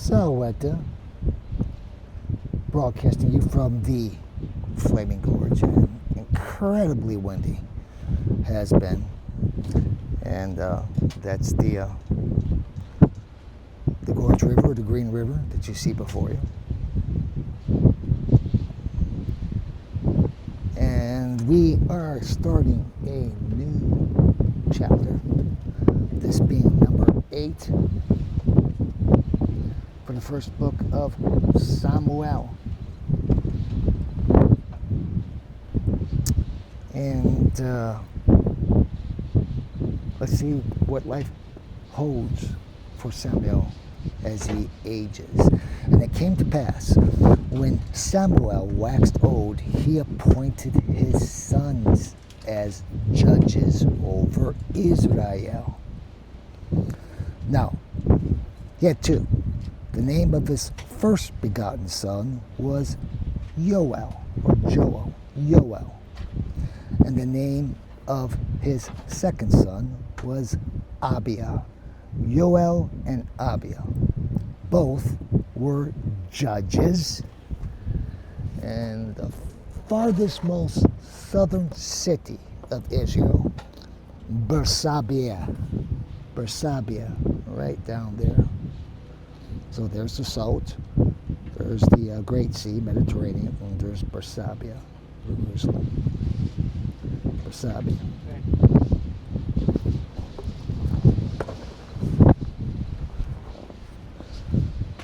So, broadcasting you from the Flaming Gorge, and incredibly windy has been, and that's the Gorge River, the Green River that you see before you. And we are starting a new chapter, this being number 8 for the first book of Samuel. And let's see what life holds for Samuel as he ages. And it came to pass, when Samuel waxed old, he appointed his sons as judges over Israel. Now, he had 2. The name of his first begotten son was Ioel, or Joel. And the name of his second son was Abia. Ioel and Abia. Both were judges. And the farthest most southern city of Israel, Bersabee, right down there. So there's the salt, there's the Great Sea, Mediterranean, and there's Bersabee, Jerusalem. Bersabee.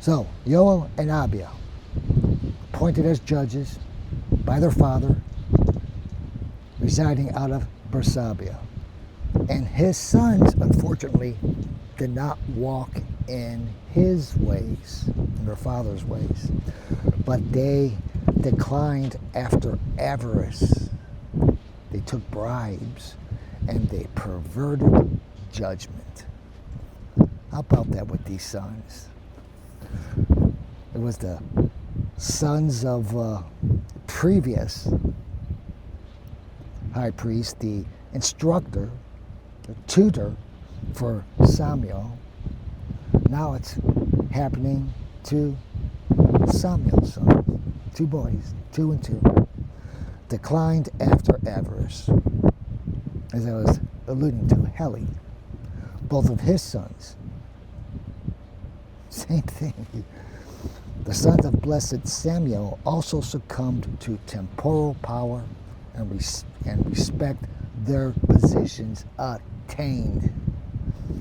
So, Ioel and Abia, appointed as judges by their father, residing out of Bersabee. And his sons, unfortunately, did not walk in his ways, in their father's ways, but they declined after avarice. They took bribes and they perverted judgment. How about that with these sons? It was the sons of previous high priest, the instructor, the tutor for Samuel. Now it's happening to Samuel's sons, 2 boys, 2 and 2, declined after avarice. As I was alluding to, Heli, both of his sons, same thing. The sons of blessed Samuel also succumbed to temporal power and respect their positions attained.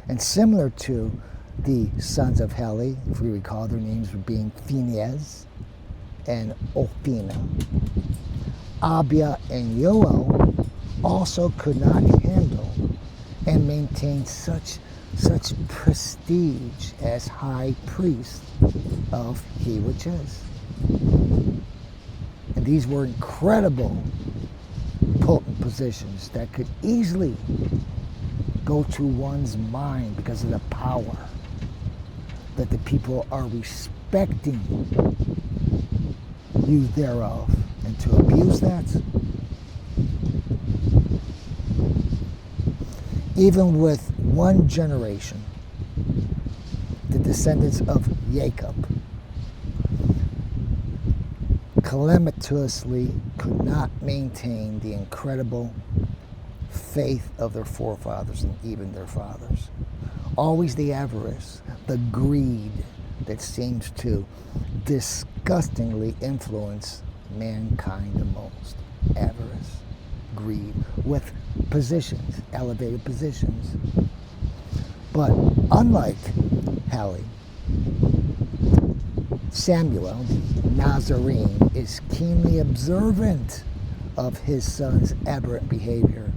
And similar to the sons of Heli, if we recall their names were being Phinehas and Ophina, Abia and Ioel also could not handle and maintain such prestige as high priest of he which is. And these were incredible, potent positions that could easily go to one's mind because of the power that the people are respecting you thereof. And to abuse that, even with one generation, the descendants of Jacob calamitously could not maintain the incredible faith of their forefathers and even their fathers. Always the avarice, the greed that seems to disgustingly influence mankind the most. Avarice, greed, with positions, elevated positions. But unlike Heli, Samuel, the Nazarene, is keenly observant of his son's aberrant behavior,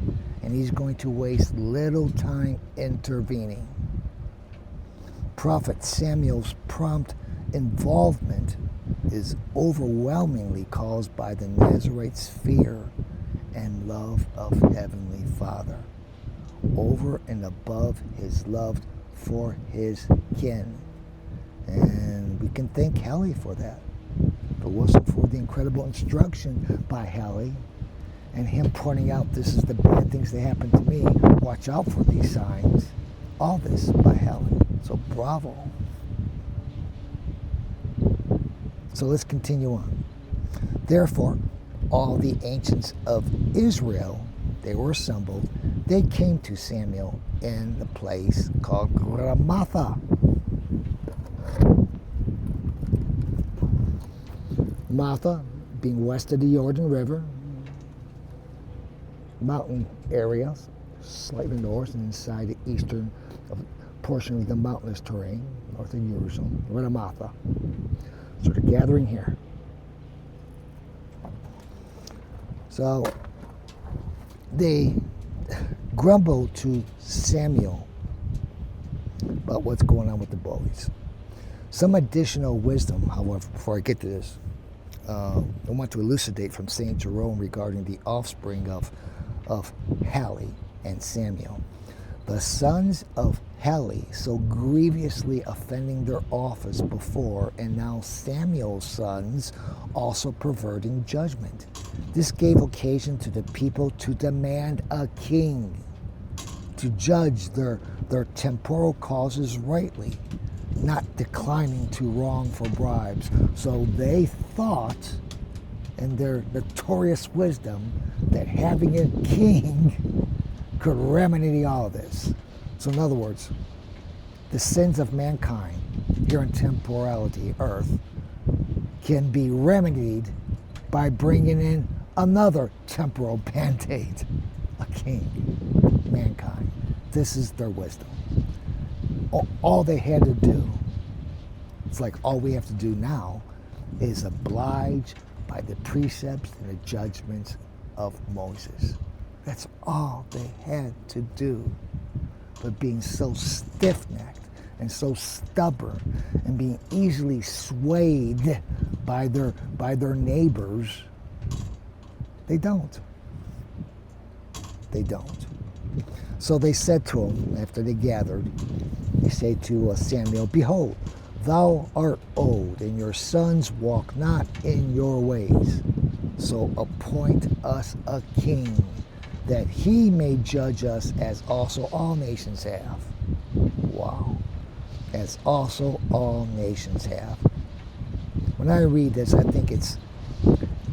and he's going to waste little time intervening. Prophet Samuel's prompt involvement is overwhelmingly caused by the Nazarite's fear and love of Heavenly Father, over and above his love for his kin. And we can thank Heli for that. If it wasn't for the incredible instruction by Heli and him pointing out, this is the bad things that happen to me, watch out for these signs. All this by Heli. So bravo. So let's continue on. Therefore, all the ancients of Israel, they were assembled. They came to Samuel in the place called Ramah, Matha being west of the Jordan River, mountain areas, slightly north and inside the eastern portion of the mountainous terrain, north of Jerusalem, Ramah. So they're gathering here. So they grumbled to Samuel about what's going on with the boys. Some additional wisdom, however, before I get to this, I want to elucidate from St. Jerome regarding the offspring of Heli and Samuel. The sons of Heli, so grievously offending their office before, and now Samuel's sons also perverting judgment. This gave occasion to the people to demand a king, to judge their temporal causes rightly, not declining to wrong for bribes. So they thought, in their notorious wisdom, that having a king could remedy all of this. So in other words, the sins of mankind here in temporality, earth, can be remedied by bringing in another temporal band-aid, a king, mankind. This is their wisdom. All they had to do, it's like all we have to do now is oblige by the precepts and the judgments of Moses. That's all they had to do. But being so stiff-necked and so stubborn and being easily swayed by their neighbors, they don't. They don't. So they said to him, after they gathered, they say to Samuel, "Behold, thou art old, and your sons walk not in your ways. So appoint us a king, that he may judge us as also all nations have." Wow. As also all nations have. When I read this, I think it's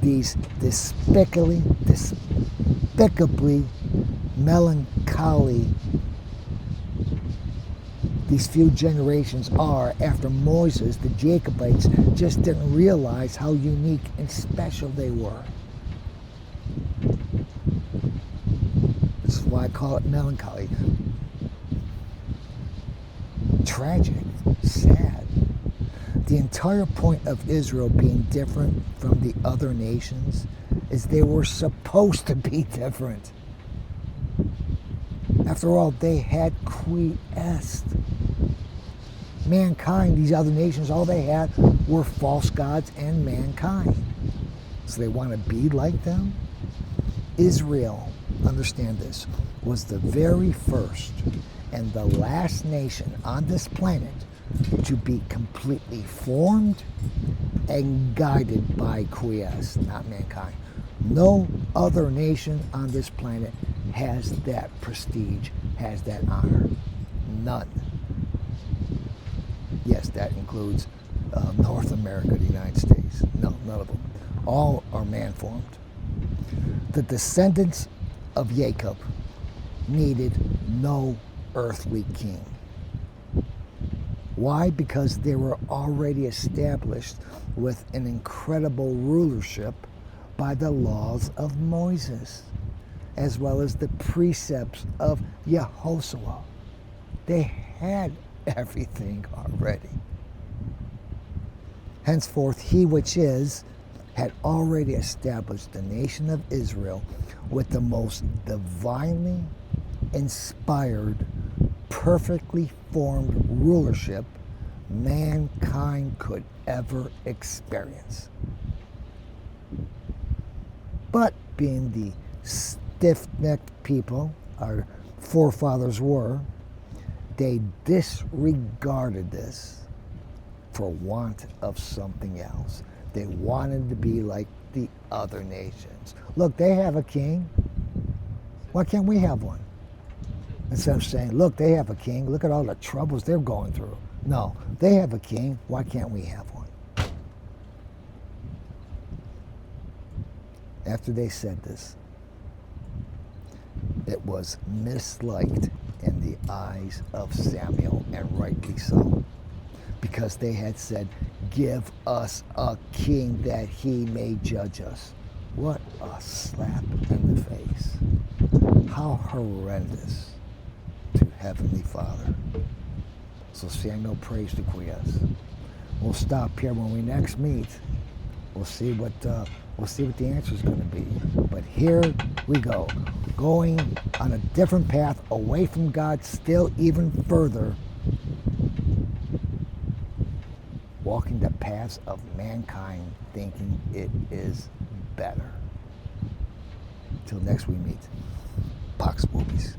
these despicably melancholy these few generations are after Moses. The Jacobites just didn't realize how unique and special they were. This is why I call it melancholy. Tragic, sad. The entire point of Israel being different from the other nations is they were supposed to be different. After all, they had quiesced. Mankind, these other nations, all they had were false gods and mankind. So they want to be like them? Israel, understand this, was the very first and the last nation on this planet to be completely formed and guided by quiesce, not mankind. No other nation on this planet has that prestige, has that honor. None. Yes, that includes North America, the United States. No, none of them. All are man-formed. The descendants of Jacob needed no earthly king. Why? Because they were already established with an incredible rulership by the laws of Moses, as well as the precepts of Yehoshua. They had everything already. Henceforth, he which is had already established the nation of Israel with the most divinely inspired, perfectly formed rulership mankind could ever experience. But being the stiff-necked people our forefathers were, they disregarded this for want of something else. They wanted to be like the other nations. Look, they have a king. Why can't we have one? Instead of saying, look, they have a king. Look at all the troubles they're going through. No, they have a king. Why can't we have one? after they said this, it was misliked in the eyes of Samuel, and rightly so, because they had said, give us a king that he may judge us. What a slap in the face. How horrendous to Heavenly Father. So Samuel prays to quiesce. We'll stop here when we next meet. We'll see what the answer is going to be. But here we go, going on a different path, away from God, still even further, walking the paths of mankind, thinking it is better. Till next we meet. Pox movies.